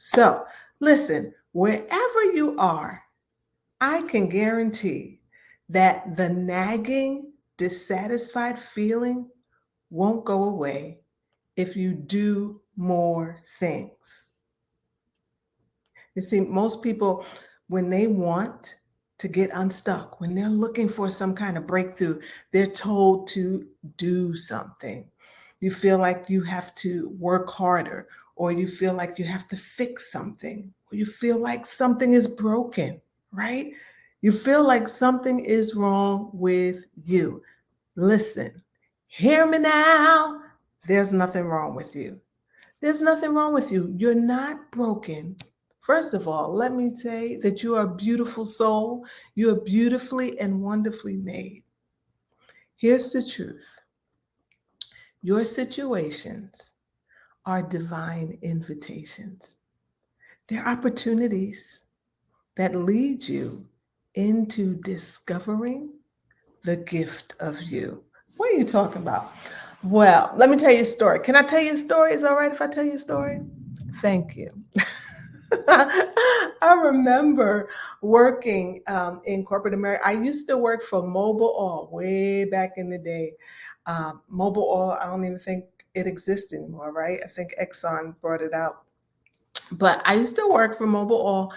So, listen, wherever you are, I can guarantee that the nagging, dissatisfied feeling won't go away if you do more things. You see, most people, when they want to get unstuck, when they're looking for some kind of breakthrough, they're told to do something. You feel like you have to work harder, or you feel like you have to fix something, or you feel like something is broken, right? You feel like something is wrong with you. Listen, hear me now. There's nothing wrong with you. There's nothing wrong with you. You're not broken. First of all, let me say that you are a beautiful soul. You are beautifully and wonderfully made. Here's the truth: your situations are divine invitations, they're opportunities that lead you into discovering the gift of you. What are you talking about? Well, let me tell you a story. Can I tell you a story? Is it all right if I tell you a story? Thank you. I remember working in corporate America. I used to work for Mobile Oil way back in the day. Mobile Oil, I don't even think it exists anymore, right? I think Exxon brought it out. But I used to work for Mobile Oil,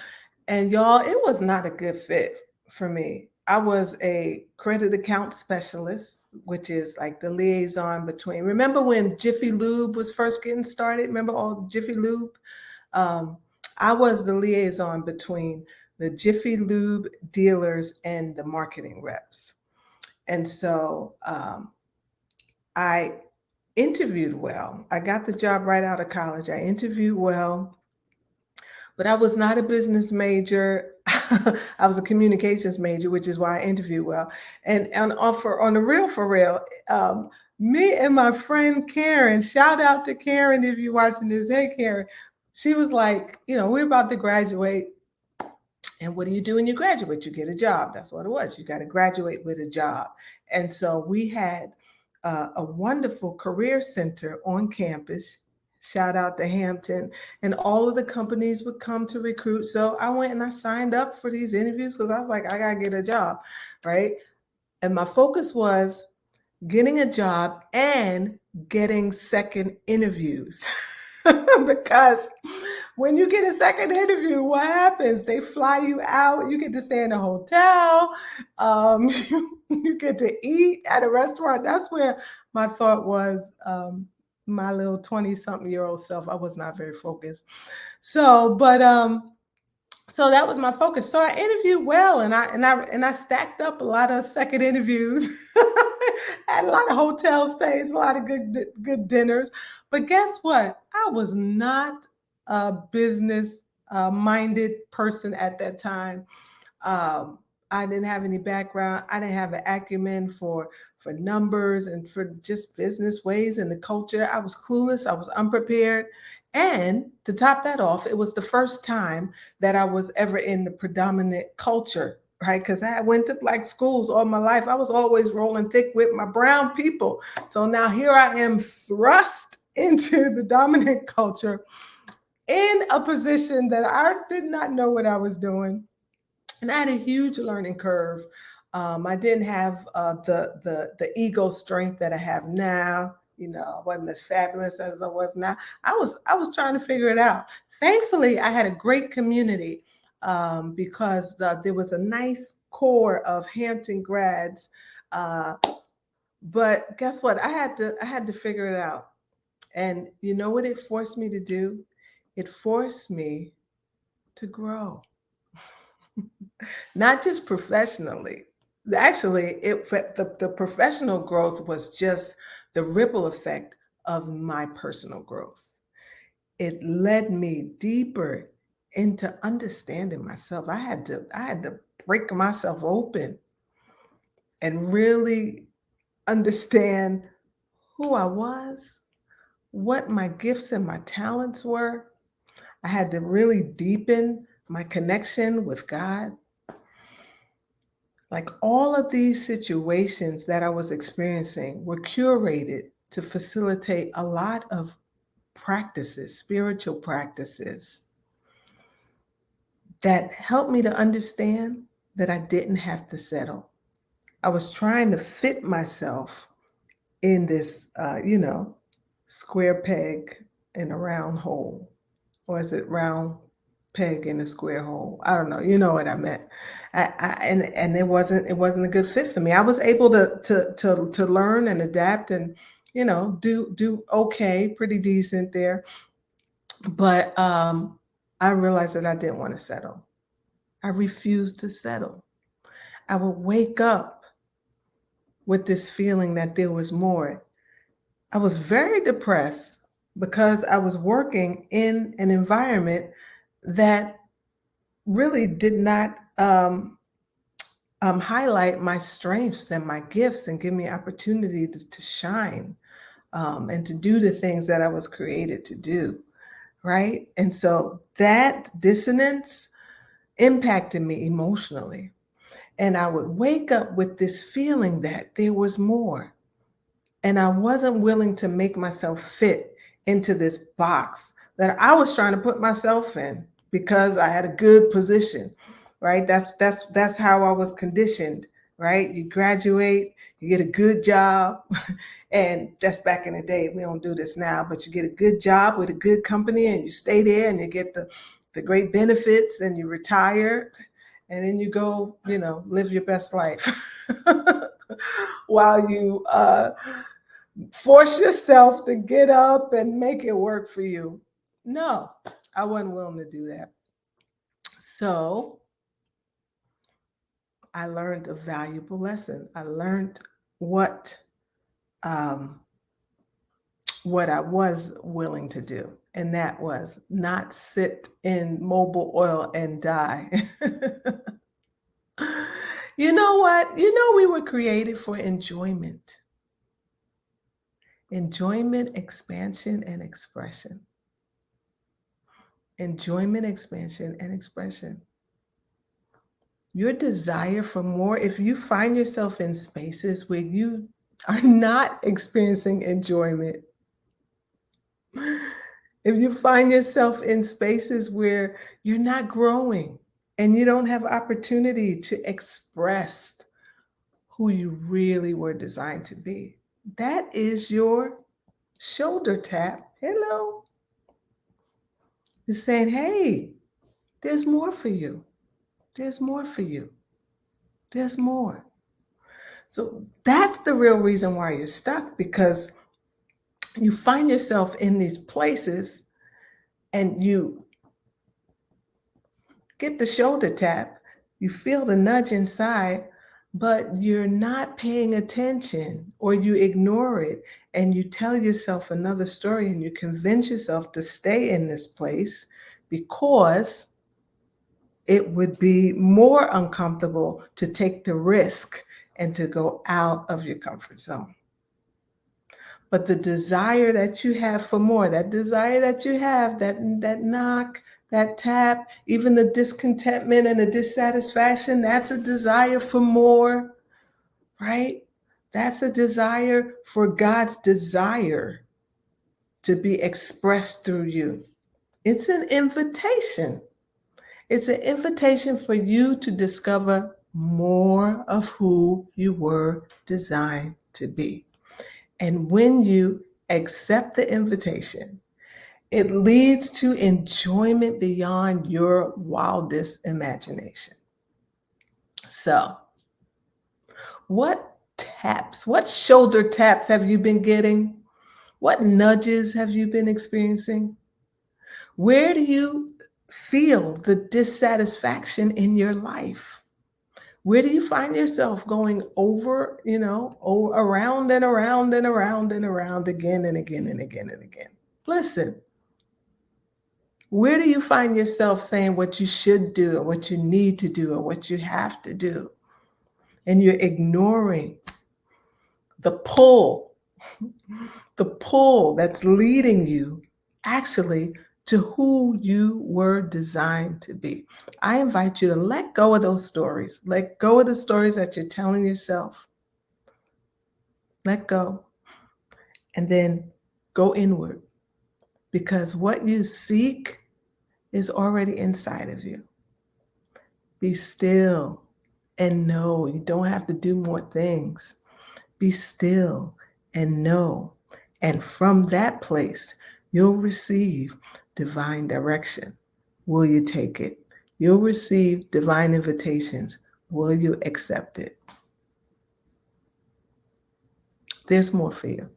and y'all, it was not a good fit for me. I was a credit account specialist, which is like the liaison between. Remember when Jiffy Lube was first getting started? Remember all Jiffy Lube? Um, I was the liaison between the Jiffy Lube dealers and the marketing reps. And so I interviewed well. I got the job right out of college. I interviewed well, but I was not a business major. I was a communications major, which is why I interviewed well. And on the real, for real, me and my friend Karen, shout out to Karen if you're watching this. Hey, Karen. She was like, we're about to graduate. And what do you do when you graduate? You get a job. That's what it was. You got to graduate with a job. And so we had a wonderful career center on campus. Shout out to Hampton. And all of the companies would come to recruit. So I went and I signed up for these interviews because I was like, I got to get a job, right? And my focus was getting a job and getting second interviews. Because when you get a second interview, what happens? They fly you out. You get to stay in a hotel. You get to eat at a restaurant. That's where my thought was. My little 20-something-year-old self, I was not very focused. So that was my focus. So I interviewed well, and I stacked up a lot of second interviews. Had a lot of hotel stays, a lot of good dinners. But guess what? I was not a business minded person at that time. I didn't have any background. I didn't have an acumen for numbers and for just business ways and the culture. I was clueless. I was unprepared. And to top that off, it was the first time that I was ever in the predominant culture, right? Because I went to black schools all my life. I was always rolling thick with my brown people. So now here I am thrust into the dominant culture in a position that I did not know what I was doing. And I had a huge learning curve. I didn't have the ego strength that I have now. I wasn't as fabulous as I was now. I was trying to figure it out. Thankfully, I had a great community because there was a nice core of Hampton grads. But guess what? I had to figure it out. And you know what it forced me to do? It forced me to grow. Not just professionally. Actually, the professional growth was just the ripple effect of my personal growth. It led me deeper into understanding myself. I had to break myself open and really understand who I was, what my gifts and my talents were. I had to really deepen my connection with God. Like all of these situations that I was experiencing were curated to facilitate a lot of practices, spiritual practices, that helped me to understand that I didn't have to settle. I was trying to fit myself in this, square peg in a round hole. Or is it round peg in a square hole? I don't know. You know what I meant. And it wasn't a good fit for me. I was able to learn and adapt and do okay, pretty decent there. But I realized that I didn't want to settle. I refused to settle. I would wake up with this feeling that there was more. I was very depressed because I was working in an environment that really did not highlight my strengths and my gifts and give me opportunity to shine and to do the things that I was created to do. Right. And so that dissonance impacted me emotionally. And I would wake up with this feeling that there was more. And I wasn't willing to make myself fit into this box that I was trying to put myself in because I had a good position, right? That's how I was conditioned, right? You graduate, you get a good job, and that's back in the day. We don't do this now, but you get a good job with a good company and you stay there and you get the great benefits and you retire and then you go, live your best life while you force yourself to get up and make it work for you. No, I wasn't willing to do that. So I learned a valuable lesson. I learned what um, what I was willing to do, and that was not sit in mobile oil and die. You know what? We were created for enjoyment, expansion, and expression. Enjoyment, expansion, and expression. Your desire for more, if you find yourself in spaces where you are not experiencing enjoyment, if you find yourself in spaces where you're not growing and you don't have opportunity to express who you really were designed to be, that is your shoulder tap. Hello. It's saying, hey, there's more for you. There's more for you. There's more. So that's the real reason why you're stuck, because you find yourself in these places and you get the shoulder tap, you feel the nudge inside, but you're not paying attention or you ignore it and you tell yourself another story and you convince yourself to stay in this place because it would be more uncomfortable to take the risk and to go out of your comfort zone. But the desire that you have for more, that desire that you have, that knock, that tap, even the discontentment and the dissatisfaction, that's a desire for more, right? That's a desire for God's desire to be expressed through you. It's an invitation. It's an invitation for you to discover more of who you were designed to be. And when you accept the invitation, it leads to enjoyment beyond your wildest imagination. So, what shoulder taps have you been getting? What nudges have you been experiencing? Where do you feel the dissatisfaction in your life? Where do you find yourself going over, around and around and around and around again and again and again and again? Listen, where do you find yourself saying what you should do or what you need to do or what you have to do? And you're ignoring the pull, the pull that's leading you actually to who you were designed to be. I invite you to let go of those stories. Let go of the stories that you're telling yourself. Let go. And then go inward, because what you seek is already inside of you. Be still and know. You don't have to do more things. Be still and know. And from that place, you'll receive divine direction. Will you take it? You'll receive divine invitations. Will you accept it? There's more for you.